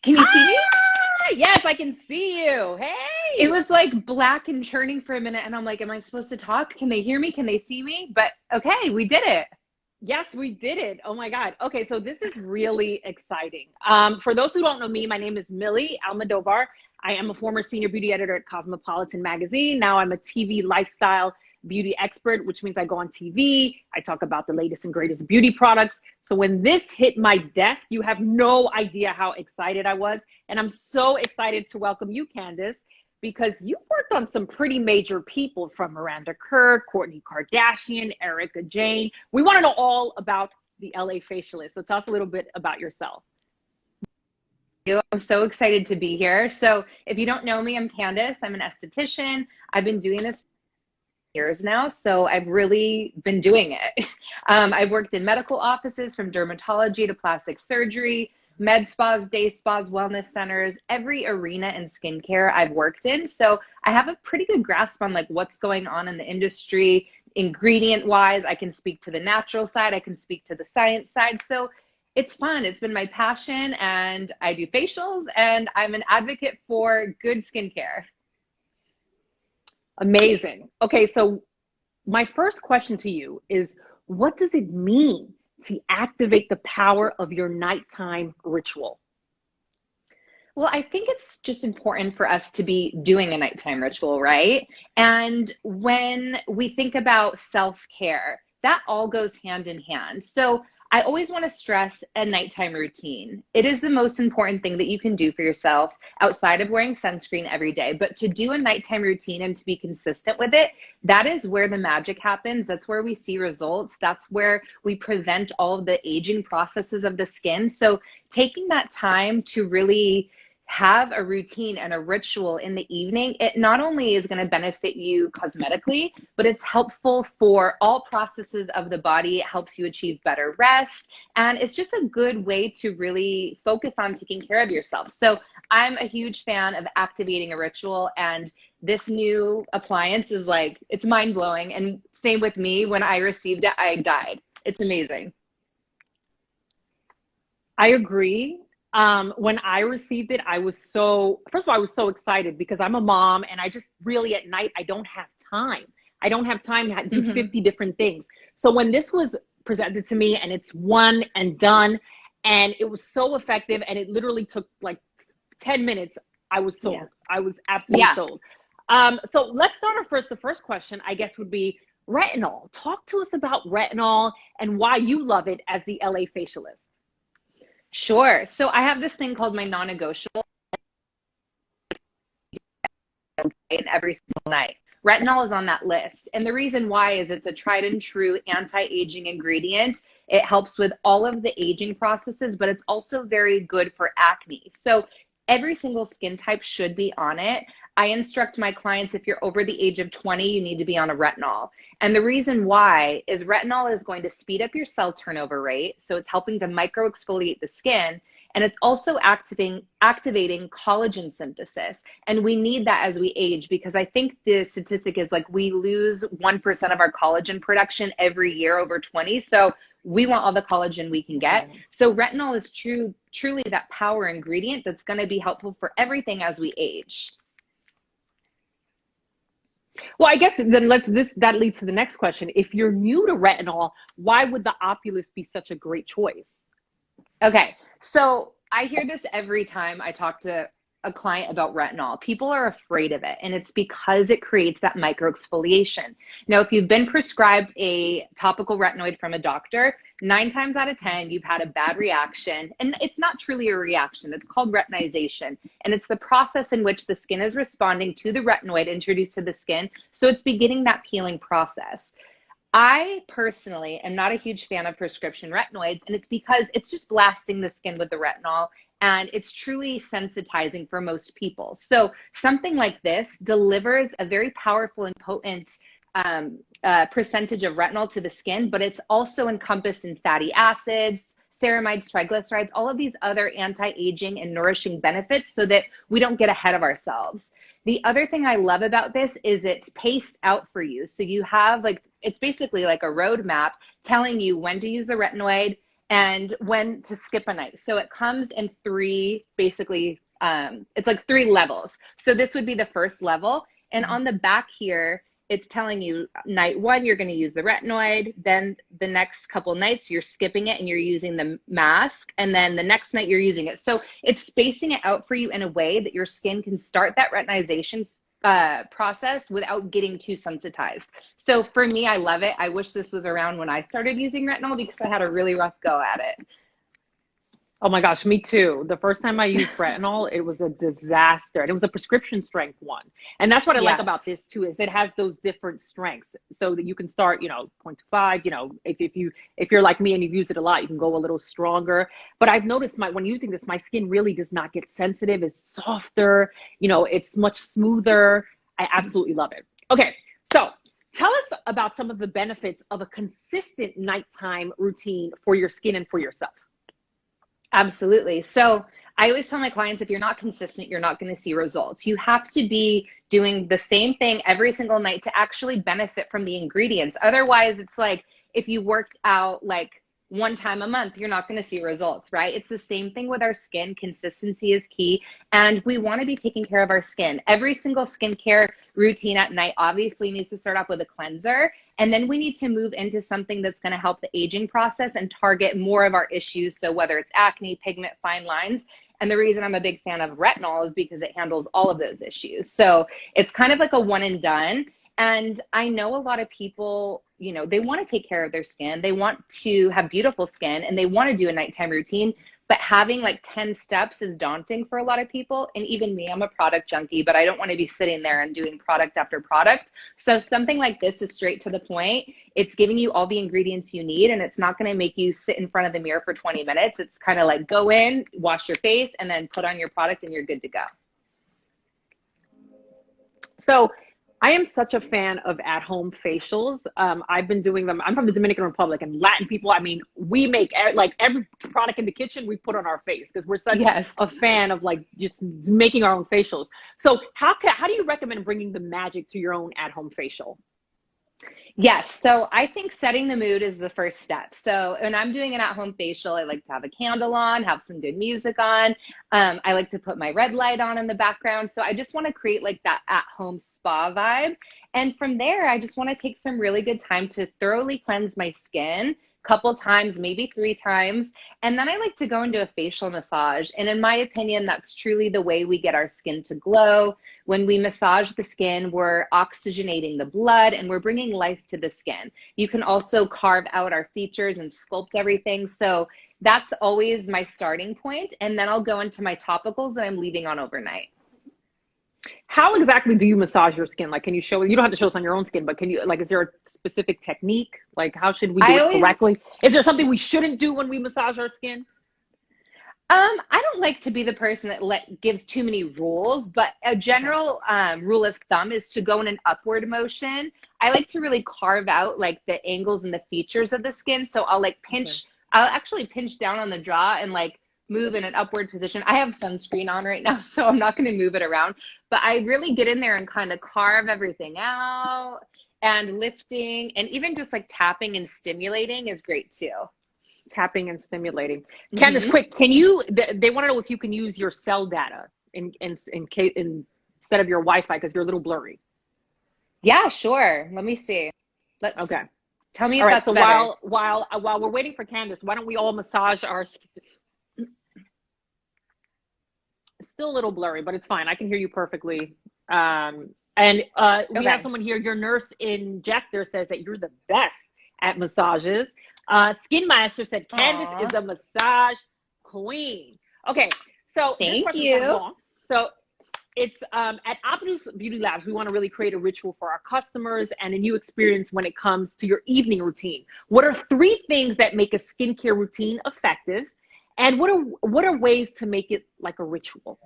Can you see me? Yes, I can see you. It Hey. was like black and churning for a minute, and I'm like, am I supposed to talk? Can they hear me? Can they see me? But okay, we did it. Yes, we did it. Oh my God. Okay, so this is really exciting. For those who don't know me, my name is Millie Almodovar. I am a former senior beauty editor at Cosmopolitan magazine. Now I'm a TV lifestyle beauty expert, which means I go on TV. I talk about the latest and greatest beauty products. So when this hit my desk, you have no idea how excited I was. And I'm so excited to welcome you, Candace, because you worked on some pretty major people from Miranda Kerr, Kourtney Kardashian, Erica Jane. We want to know all about the LA facialist. So tell us a little bit about yourself. I'm so excited to be here. So if you don't know me, I'm Candace. I'm an esthetician. I've been doing this for years now, so I've really been doing it. I've worked in medical offices from dermatology to plastic surgery, med spas, day spas, wellness centers, every arena in skincare I've worked in. So I have a pretty good grasp on like what's going on in the industry, ingredient wise. I can speak to the natural side. I can speak to the science side. So it's fun. It's been my passion, and I do facials, and I'm an advocate for good skincare. Amazing. Okay, so my first question to you is, what does it mean to activate the power of your nighttime ritual? Well, I think it's just important for us to be doing a nighttime ritual, right? And when we think about self-care, that all goes hand in hand. So I always want to stress a nighttime routine. It is the most important thing that you can do for yourself outside of wearing sunscreen every day. But to do a nighttime routine and to be consistent with it, that is where the magic happens. That's where we see results. That's where we prevent all of the aging processes of the skin. So taking that time to really have a routine and a ritual in the evening, it not only is going to benefit you cosmetically, but it's helpful for all processes of the body. It helps you achieve better rest. And it's just a good way to really focus on taking care of yourself. So I'm a huge fan of activating a ritual, and this new appliance is like, it's mind blowing. And same with me. When I received it, I died. It's amazing. I agree. When I received it, I was first of all, I was so excited because I'm a mom and I just really at night, I don't have time. I don't have time to do Mhm. 50 different things. So when this was presented to me and it's one and done, and it was so effective and it literally took like 10 minutes, I was Yeah. sold. I was absolutely Yeah. sold. So let's start our first. The first question, I guess, would be retinol. Talk to us about retinol and why you love it as the LA facialist. Sure. So I have this thing called my non-negotiable in every single night. Retinol is on that list. And the reason why is it's a tried and true anti-aging ingredient. It helps with all of the aging processes, but it's also very good for acne. So every single skin type should be on it. I instruct my clients, if you're over the age of 20, you need to be on a retinol. And the reason why is retinol is going to speed up your cell turnover rate. So it's helping to micro exfoliate the skin. And it's also activating collagen synthesis. And we need that as we age, because I think the statistic is like we lose 1% of our collagen production every year over 20. So we want all the collagen we can get. So retinol is truly that power ingredient that's going to be helpful for everything as we age. Well, I guess then that leads to the next question. If you're new to retinol, why would the Opulus be such a great choice? Okay, so I hear this every time I talk to a client about retinol. People are afraid of it, and it's because it creates that microexfoliation. Now, if you've been prescribed a topical retinoid from a doctor, 9 times out of 10, you've had a bad reaction, and it's not truly a reaction. It's called retinization, and it's the process in which the skin is responding to the retinoid introduced to the skin, so it's beginning that peeling process. I personally am not a huge fan of prescription retinoids, and it's because it's just blasting the skin with the retinol, and it's truly sensitizing for most people. So something like this delivers a very powerful and potent percentage of retinol to the skin, but it's also encompassed in fatty acids, ceramides, triglycerides, all of these other anti-aging and nourishing benefits so that we don't get ahead of ourselves. The other thing I love about this is it's paced out for you. So you have like, it's basically like a roadmap telling you when to use the retinoid and when to skip a night. So it comes in three, basically, it's like 3 levels. So this would be the first level. And on the back here, it's telling you night 1, you're going to use the retinoid. Then the next couple nights, you're skipping it and you're using the mask. And then the next night, you're using it. So it's spacing it out for you in a way that your skin can start that retinization process without getting too sensitized. So for me, I love it. I wish this was around when I started using retinol because I had a really rough go at it. Oh my gosh, me too. The first time I used retinol, it was a disaster. And it was a prescription strength one. And that's what I like about this too, is it has those different strengths so that you can start, 0.25, if you're like me and you've used it a lot, you can go a little stronger. But I've noticed when using this, my skin really does not get sensitive. It's softer, it's much smoother. I absolutely love it. Okay, so tell us about some of the benefits of a consistent nighttime routine for your skin and for yourself. Absolutely. So I always tell my clients, if you're not consistent, you're not going to see results. You have to be doing the same thing every single night to actually benefit from the ingredients. Otherwise, it's like if you worked out like 1 time a month, you're not going to see results, right? It's the same thing with our skin. Consistency is key. And we want to be taking care of our skin. Every single skincare routine at night obviously needs to start off with a cleanser. And then we need to move into something that's going to help the aging process and target more of our issues. So whether it's acne, pigment, fine lines. And the reason I'm a big fan of retinol is because it handles all of those issues. So it's kind of like a one and done. And I know a lot of people, they want to take care of their skin. They want to have beautiful skin and they want to do a nighttime routine, but having like 10 steps is daunting for a lot of people. And even me, I'm a product junkie, but I don't want to be sitting there and doing product after product. So something like this is straight to the point. It's giving you all the ingredients you need, and it's not going to make you sit in front of the mirror for 20 minutes. It's kind of like go in, wash your face, and then put on your product and you're good to go. So I am such a fan of at-home facials. I've been doing them. I'm from the Dominican Republic, and Latin people, we make like every product in the kitchen we put on our face because we're such a fan of like just making our own facials. So how do you recommend bringing the magic to your own at-home facial? Yes. So I think setting the mood is the first step. So when I'm doing an at-home facial, I like to have a candle on, have some good music on. I like to put my red light on in the background. So I just want to create like that at-home spa vibe. And from there, I just want to take some really good time to thoroughly cleanse my skin. Couple times, maybe 3 times. And then I like to go into a facial massage. And in my opinion, that's truly the way we get our skin to glow. When we massage the skin, we're oxygenating the blood and we're bringing life to the skin. You can also carve out our features and sculpt everything. So that's always my starting point. And then I'll go into my topicals that I'm leaving on overnight. How exactly do you massage your skin? Like, can you show, you don't have to show us on your own skin, but can you, like, is there a specific technique? Like, how should we do it correctly? Is there something we shouldn't do when we massage our skin? I don't like to be the person that gives too many rules, but a general rule of thumb is to go in an upward motion. I like to really carve out like the angles and the features of the skin. So I'll like pinch, I'll actually pinch down on the jaw and like move in an upward position. I have sunscreen on right now, so I'm not going to move it around, but I really get in there and kind of carve everything out, and lifting, and even just like tapping and stimulating is great too. Tapping and stimulating. Candace, quick, can you, they want to know if you can use your cell data instead of your Wi-Fi because you're a little blurry. Yeah, sure. Let me see. Okay. Tell me if that's so better. while we're waiting for Candace, why don't we all massage our skin? Still a little blurry, but it's fine. I can hear you perfectly. We have someone here. Your nurse injector says that you're the best at massages. Skin Master said Candace is a massage queen. Okay, so thank you. So it's at OPULUS Beauty Labs, we want to really create a ritual for our customers and a new experience when it comes to your evening routine. What are 3 things that make a skincare routine effective? And what are ways to make it like a ritual?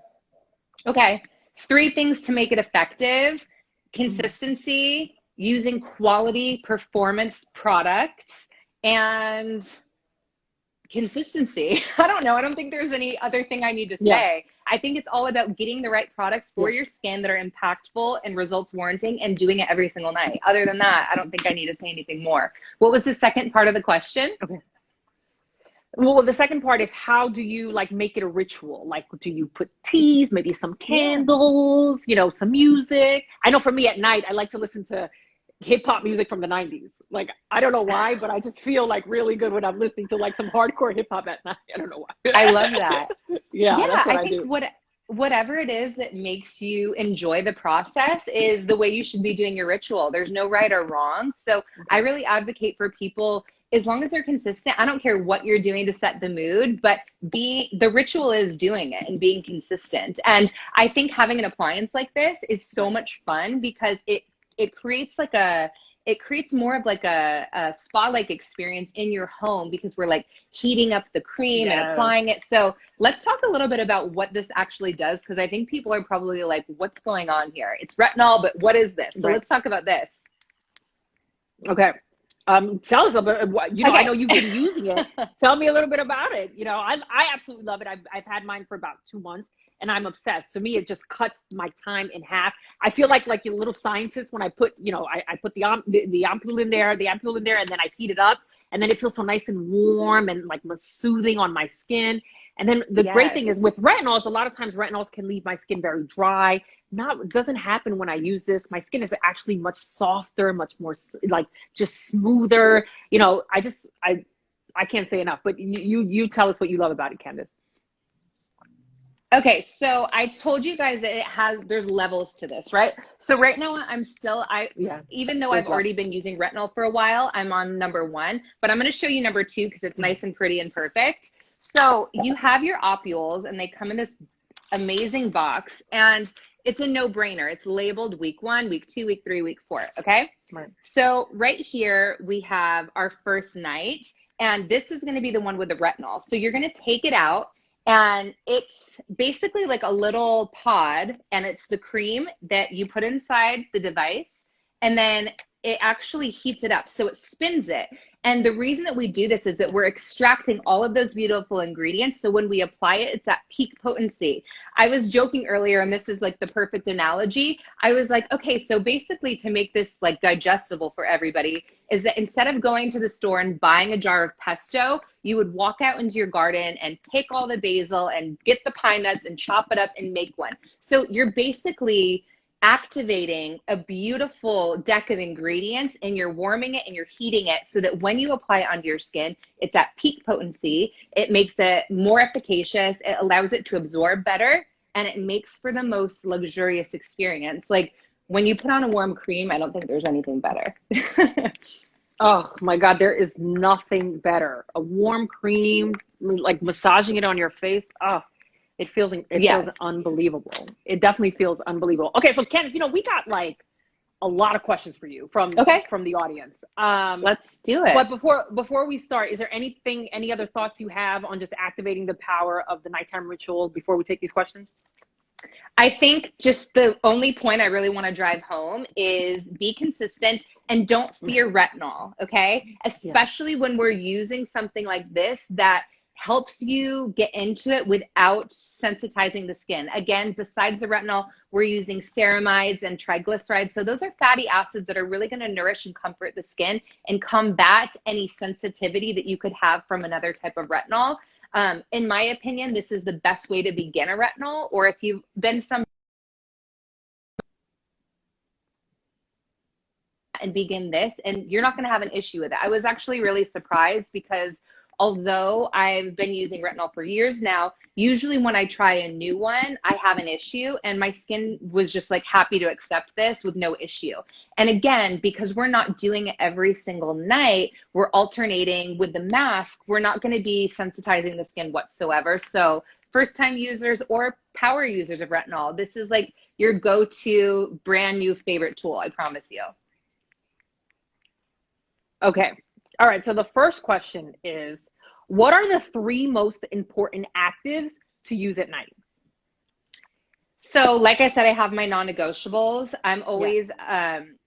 Okay. 3 things to make it effective: consistency, using quality performance products, and consistency. I don't know. I don't think there's any other thing I need to say. Yeah. I think it's all about getting the right products for your skin that are impactful and results warranting, and doing it every single night. Other than that, I don't think I need to say anything more. What was the second part of the question? Okay. Well, the second part is, how do you like make it a ritual? Like, do you put teas, maybe some Yeah. candles, you know, some music? I know for me at night, I like to listen to hip hop music from the 90s. Like, I don't know why, but I just feel like really good when I'm listening to like some hardcore hip hop at night. I don't know I why. love that. Yeah, Yeah, that's what I I think do. whatever it is that makes you enjoy the process is the way you should be doing your ritual. There's no right or wrong. So I Okay. really advocate for people, as long as they're consistent. I don't care what you're doing to set the mood, but the ritual is doing it and being consistent. And I think having an appliance like this is so Right. much fun because it creates like it creates more of like a spa-like experience in your home because we're like heating up the cream and Yes. applying it. So let's talk a little bit about what this actually does, because I think people are probably like, what's going on here? It's retinol, but what is this? So Right. let's talk about this. Okay. Tell us a bit. What, you know, I Okay. know you've been using it. Tell me a little bit about it. You know, I absolutely love it. I've had mine for about 2 months, and I'm obsessed. To me, it just cuts my time in half. I feel like a little scientist when I put, you know, I put the ampule in there, and then I heat it up, and then it feels so nice and warm and like soothing on my skin. And then the great Yes. thing is with retinols, a lot of times retinols can leave my skin very dry. Not doesn't happen when I use this. My skin is actually much softer, much more like just smoother. You know, I can't say enough. But you tell us what you love about it, Candace. Okay, so I told you guys that there's levels to this, right? So right now Yeah, even though I've there's love. already been using retinol for a while, I'm on number one, but I'm going to show you number two because it's nice and pretty and perfect. So you have your opules and they come in this amazing box, and it's a no-brainer. It's labeled week 1, week 2, week 3, week 4, okay? Right. So right here we have our first night, and this is going to be the one with the retinol. So you're going to take it out, and it's basically like a little pod, and it's the cream that you put inside the device, and then it actually heats it up. So it spins it. And the reason that we do this is that we're extracting all of those beautiful ingredients. So when we apply it, it's at peak potency. I was joking earlier, and this is like the perfect analogy. I was like, okay, so basically to make this like digestible for everybody is that instead of going to the store and buying a jar of pesto, you would walk out into your garden and pick all the basil and get the pine nuts and chop it up and make one. So you're basically activating a beautiful deck of ingredients, and you're warming it and you're heating it so that when you apply it onto your skin, it's at peak potency. It makes it more efficacious. It allows it to absorb better, and it makes for the most luxurious experience. Like when you put on a warm cream, I don't think there's anything better. Oh my God, there is nothing better. A warm cream, like massaging it on your face. Oh, it feels Yes. unbelievable. It definitely feels unbelievable. Okay, so Candace, you know, we got like a lot of questions for you Okay, from the audience. let's do it. But before we start, is there any other thoughts you have on just activating the power of the nighttime ritual before we take these questions? I think just the only point I really want to drive home is be consistent and don't Okay. fear retinol, okay? Yeah. Especially when we're using something like this that helps you get into it without sensitizing the skin. Again, besides the retinol, we're using ceramides and triglycerides. So those are fatty acids that are really going to nourish and comfort the skin and combat any sensitivity that you could have from another type of retinol. In my opinion, this is the best way to begin a retinol, or if you've been some and begin this, and you're not going to have an issue with it. I was actually really surprised because although I've been using retinol for years now, usually when I try a new one, I have an issue, and my skin was just like happy to accept this with no issue. And again, because we're not doing it every single night, we're alternating with the mask, we're not going to be sensitizing the skin whatsoever. So first time users or power users of retinol, this is like your go-to brand new favorite tool, I promise you. Okay. All right. So the first question is, what are the 3 most important actives to use at night? So, like I said, I have my non-negotiables. I'm Yeah. always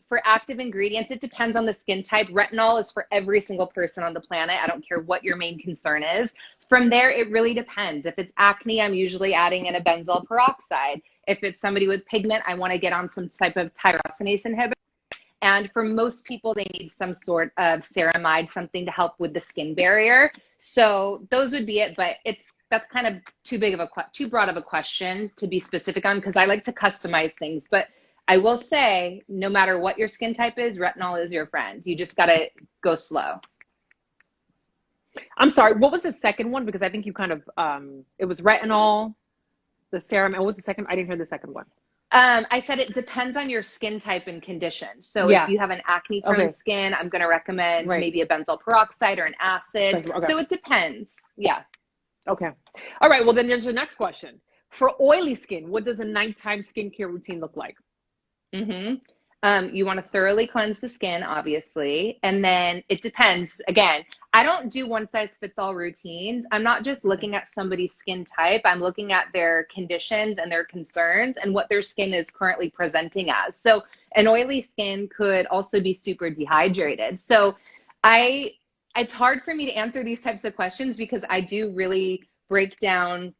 for active ingredients. It depends on the skin type. Retinol is for every single person on the planet. I don't care what your main concern is. From there, it really depends. If it's acne, I'm usually adding in a benzoyl peroxide. If it's somebody with pigment, I want to get on some type of tyrosinase inhibitor. And for most people, they need some sort of ceramide, something to help with the skin barrier. So those would be it, but that's kind of too broad of a question to be specific on, because I like to customize things. But I will say, no matter what your skin type is, retinol is your friend. You just got to go slow. I'm sorry, what was the second one? Because I think you kind of, it was retinol, the serum, and what was the second? I didn't hear the second one. I said it depends on your skin type and condition. So if you have an acne-prone skin, I'm going to recommend maybe a benzoyl peroxide or an acid. Okay. So it depends. Yeah. Okay. All right. Well, then there's the next question. For oily skin, what does a nighttime skincare routine look like? You want to thoroughly cleanse the skin, obviously. And then it depends. Again, I don't do one size fits all routines. I'm not just looking at somebody's skin type. I'm looking at their conditions and their concerns and what their skin is currently presenting as. So an oily skin could also be super dehydrated. So it's hard for me to answer these types of questions because I do really break down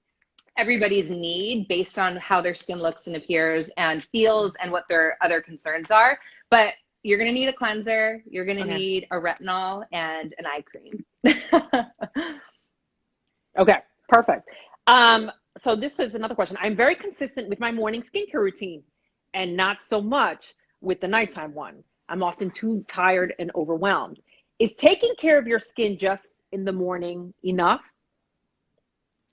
everybody's need based on how their skin looks and appears and feels and what their other concerns are. But you're going to need a cleanser. You're going to need a retinol and an eye cream. Okay, perfect. So this is another question. I'm very consistent with my morning skincare routine and not so much with the nighttime one. I'm often too tired and overwhelmed. Is taking care of your skin just in the morning enough?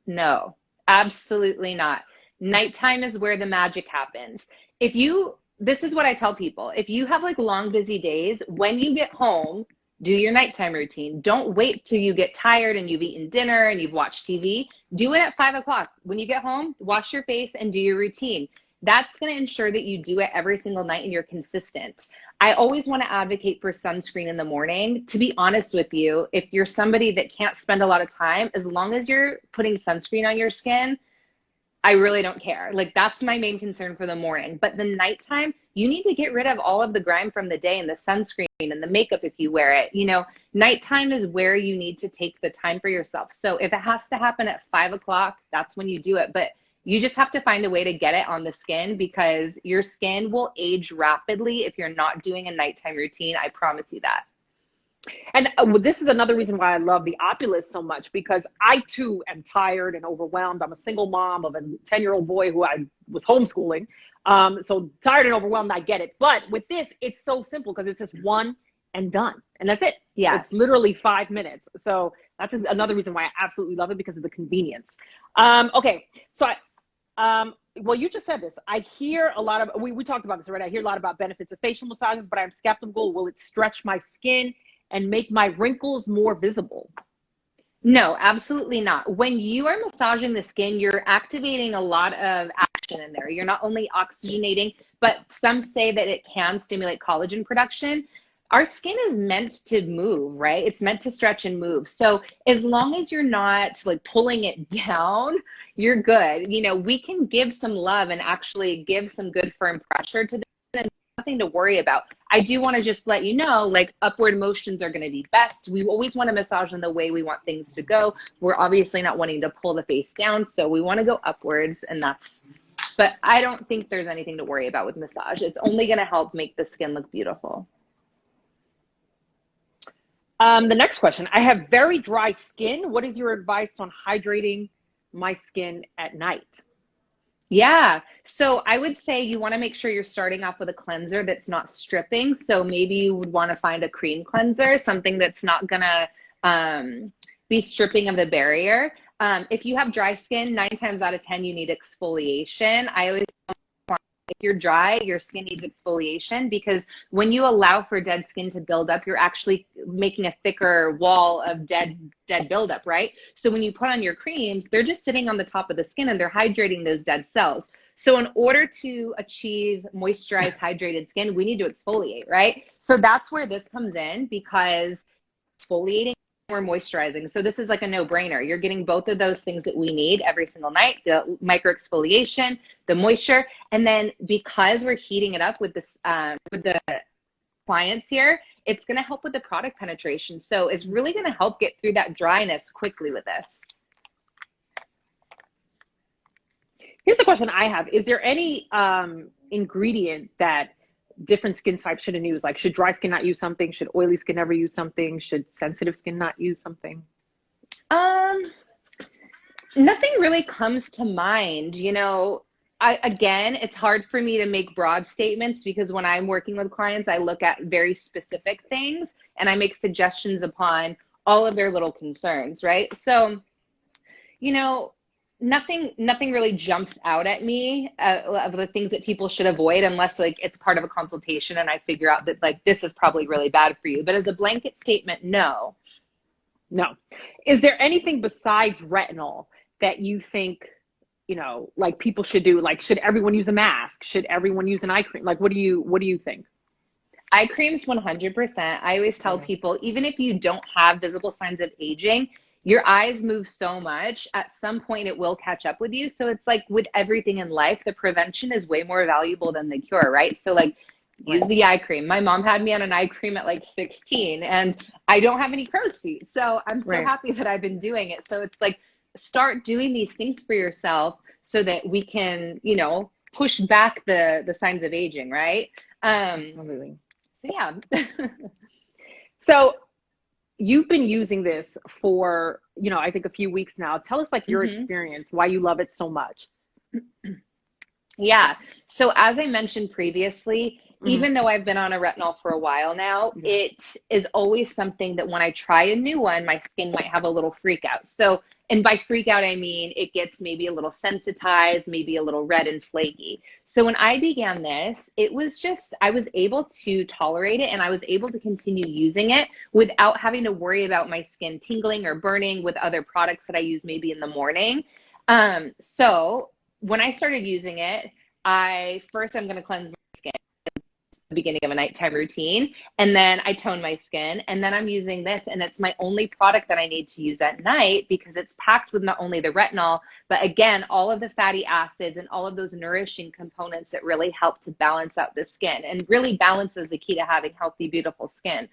No. Absolutely not. Nighttime is where the magic happens. This is what I tell people. If you have like long, busy days, when you get home, do your nighttime routine. Don't wait till you get tired and you've eaten dinner and you've watched TV. Do it at 5 o'clock. When you get home, wash your face and do your routine. That's going to ensure that you do it every single night and you're consistent. I always want to advocate for sunscreen in the morning. To be honest with you, if you're somebody that can't spend a lot of time, as long as you're putting sunscreen on your skin, I really don't care. Like, that's my main concern for the morning. But the nighttime, you need to get rid of all of the grime from the day and the sunscreen and the makeup if you wear it. You know, nighttime is where you need to take the time for yourself. So if it has to happen at 5 o'clock, that's when you do it. But you just have to find a way to get it on the skin because your skin will age rapidly if you're not doing a nighttime routine. I promise you that. And this is another reason why I love the OPULUS so much, because I too am tired and overwhelmed. I'm a single mom of a 10-year-old boy who I was homeschooling. So tired and overwhelmed, I get it. But with this, it's so simple because it's just one and done. And that's it. Yeah. It's literally 5 minutes. So that's another reason why I absolutely love it, because of the convenience. Okay. So well, you just said this. I hear a lot of, we talked about this already. I hear a lot about benefits of facial massages, but I'm skeptical. Will it stretch my skin and make my wrinkles more visible? No, absolutely not. When you are massaging the skin, you're activating a lot of action in there. You're not only oxygenating, but some say that it can stimulate collagen production. Our skin is meant to move, right? It's meant to stretch and move. So as long as you're not like pulling it down, you're good. You know, we can give some love and actually give some good firm pressure to the skin, and nothing to worry about. I do want to just let you know, like, upward motions are going to be best. We always want to massage in the way we want things to go. We're obviously not wanting to pull the face down, so we want to go upwards, and but I don't think there's anything to worry about with massage. It's only going to help make the skin look beautiful. The next question, I have very dry skin. What is your advice on hydrating my skin at night? Yeah. So I would say you want to make sure you're starting off with a cleanser that's not stripping. So maybe you would want to find a cream cleanser, something that's not going to be stripping of the barrier. If you have dry skin, 9 times out of 10, you need exfoliation. I always if you're dry, your skin needs exfoliation, because when you allow for dead skin to build up, you're actually making a thicker wall of dead buildup, right? So when you put on your creams, they're just sitting on the top of the skin and they're hydrating those dead cells. So in order to achieve moisturized, hydrated skin, we need to exfoliate, right? So that's where this comes in, because exfoliating, we're moisturizing. So this is like a no-brainer. You're getting both of those things that we need every single night, the micro exfoliation, the moisture. And then because we're heating it up with this, with the clients here, it's going to help with the product penetration. So it's really going to help get through that dryness quickly with this. Here's the question I have. Is there any ingredient that different skin types shouldn't use? Like, should dry skin not use something? Should oily skin never use something? Should sensitive skin not use something? Nothing really comes to mind. Again, it's hard for me to make broad statements because when I'm working with clients, I look at very specific things and I make suggestions upon all of their little concerns, right? So, nothing really jumps out at me of the things that people should avoid unless like it's part of a consultation and I figure out that like this is probably really bad for you. But as a blanket statement, no. No. Is there anything besides retinol that you think, like people should do? Like, should everyone use a mask? Should everyone use an eye cream? Like, what do you think? Eye creams, 100%. I always tell people, even if you don't have visible signs of aging, your eyes move so much. At some point, it will catch up with you. So it's like with everything in life, the prevention is way more valuable than the cure, right? So like, use the eye cream. My mom had me on an eye cream at like 16 and I don't have any crow's feet. So I'm so happy that I've been doing it. So it's like, start doing these things for yourself so that we can, push back the signs of aging, right? Absolutely. So yeah. So you've been using this for, I think a few weeks now. Tell us like your experience, why you love it so much. Yeah. So as I mentioned previously, even though I've been on a retinol for a while now, it is always something that when I try a new one, my skin might have a little freak out. So, and by freak out, I mean, it gets maybe a little sensitized, maybe a little red and flaky. So when I began this, it was just, I was able to tolerate it and I was able to continue using it without having to worry about my skin tingling or burning with other products that I use maybe in the morning. So when I started using it, I'm going to cleanse my skin at the beginning of a nighttime routine. And then I tone my skin. And then I'm using this. And it's my only product that I need to use at night because it's packed with not only the retinol, but again, all of the fatty acids and all of those nourishing components that really help to balance out the skin. And really balance is the key to having healthy, beautiful skin.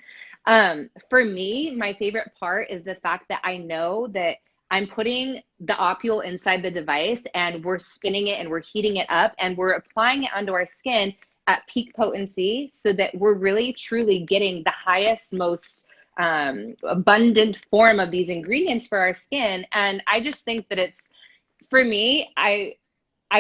For me, my favorite part is the fact that I know that I'm putting the OPUL inside the device and we're spinning it and we're heating it up and we're applying it onto our skin at peak potency so that we're really truly getting the highest, most abundant form of these ingredients for our skin. And I just think that it's, for me, I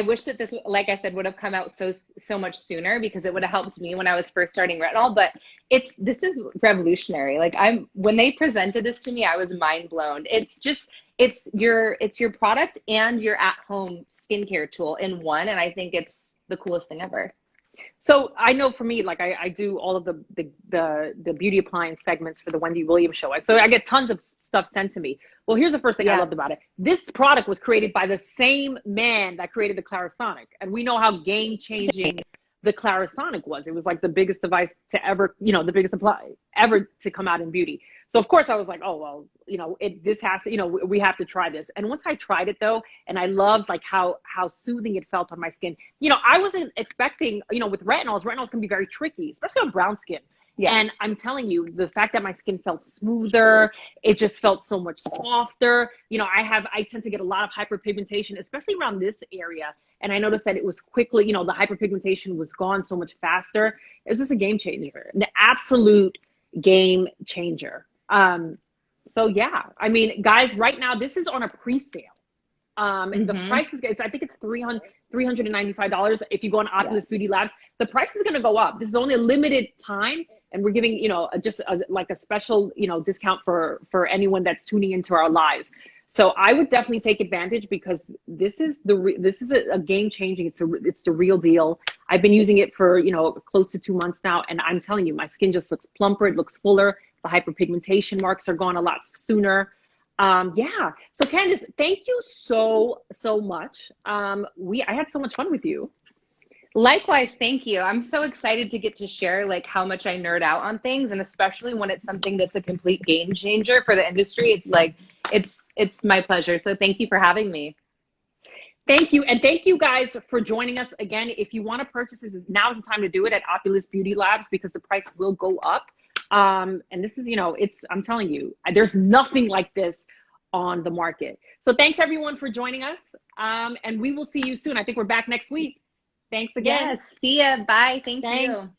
wish that this, like I said, would have come out so much sooner because it would have helped me when I was first starting retinol. But this is revolutionary. Like when they presented this to me, I was mind blown. It's your product and your at-home skincare tool in one, and I think it's the coolest thing ever. So I know for me, like I do all of the beauty appliance segments for the Wendy Williams show. So I get tons of stuff sent to me. Well, here's the first thing I loved about it. This product was created by the same man that created the Clarisonic. And we know how game-changing the Clarisonic was. It was like the biggest device to ever, the biggest apply ever to come out in beauty. So of course I was like, oh, well, this has to, we have to try this. And once I tried it though, and I loved like how soothing it felt on my skin. I wasn't expecting, with retinols can be very tricky, especially on brown skin. Yeah. And I'm telling you, the fact that my skin felt smoother, it just felt so much softer. I tend to get a lot of hyperpigmentation, especially around this area. And I noticed that it was quickly, the hyperpigmentation was gone so much faster. It's just a game changer, an absolute game changer. So yeah, I mean, guys, right now, this is on a pre-sale. And the price is, I think it's $395. If you go on OPULUS Beauty Labs, the price is going to go up. This is only a limited time. And we're giving, just like a special, discount for anyone that's tuning into our lives. So I would definitely take advantage because this is a game changing. It's the real deal. I've been using it for, close to 2 months now. And I'm telling you, my skin just looks plumper. It looks fuller. The hyperpigmentation marks are gone a lot sooner. Yeah. So Candace, thank you so much. I had so much fun with you. Likewise, thank you. I'm so excited to get to share like how much I nerd out on things, and especially when it's something that's a complete game changer for the industry. It's like it's my pleasure. So thank you for having me. Thank you. And thank you guys for joining us again. If you want to purchase this, now is the time to do it at OPULUS Beauty Labs because the price will go up. And this is, I'm telling you, there's nothing like this on the market. So thanks everyone for joining us. And we will see you soon. I think we're back next week. Thanks again. Yes. See ya. Bye. Thank you.